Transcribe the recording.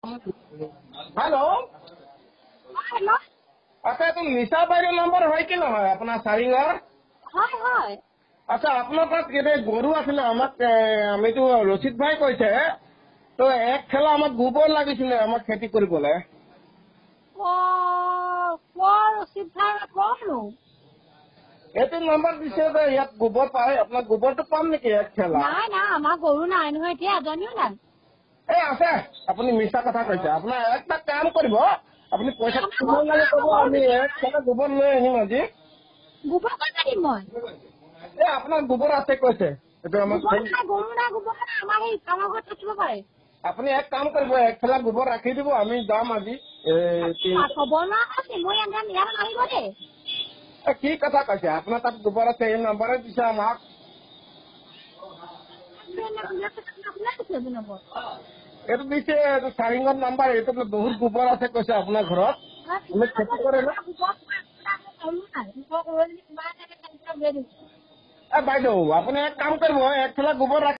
hello hello अच्छा तो निशा बाईर number है कि নহয় আপোনাৰ চাৰিঙৰ হয় হয় আচ্ছা আপোনাৰ তাত কেনে গৰু আছিলে আমাক আমিতো ৰচিদ ভাই কৈছে তো এক খেলা আমাক গোবৰ লাগিছিলে আমাক খেতি কৰিবলৈ ৰচিদ ভাই কনো এইটো নম্বৰ দিছে যে ইয়াত গোবৰ পায় আপোনাৰ গোবৰটো পাম নেকি এক খেলা নাই নাই আমাৰ গৰু নাই নহয় এতিয়া এজনীও নাই এই আছে আপুনি মিছা কথা কৈছে আপোনাৰ একটা কাম কৰিব আপুনি পইচা কিমান লাগে ক'ব আমি এক খেলা গোবৰ লৈ আহিম আজি গোবৰ ক'ত দিম মই এই আপোনাৰ গোবৰ আছে কৈছে এইটো আমাক গোবৰ নাই গৰু নাই গোবৰ নাই আমাৰ এই আমাৰ ঘৰত থাকিব পাৰে আপুনি এক কাম কৰিব এক খেলা গোবৰ ৰাখি দিব আমি যাম আজি হ'ব নোৱাৰা মই ইয়াত আহিব দেই কি কথা কৈছে আপোনাৰ তাত গোবৰ আছে এই নম্বৰে দিছে আমাক এইটো দিছে এইটো চাৰিঙৰ নাম্বাৰ এইটো বহুত গোবৰ আছে কৈছে আপোনাৰ ঘৰত আমি খেতি কৰে ন বাইদেউ আপুনি এক কাম কৰিব এক খেলা গোবৰ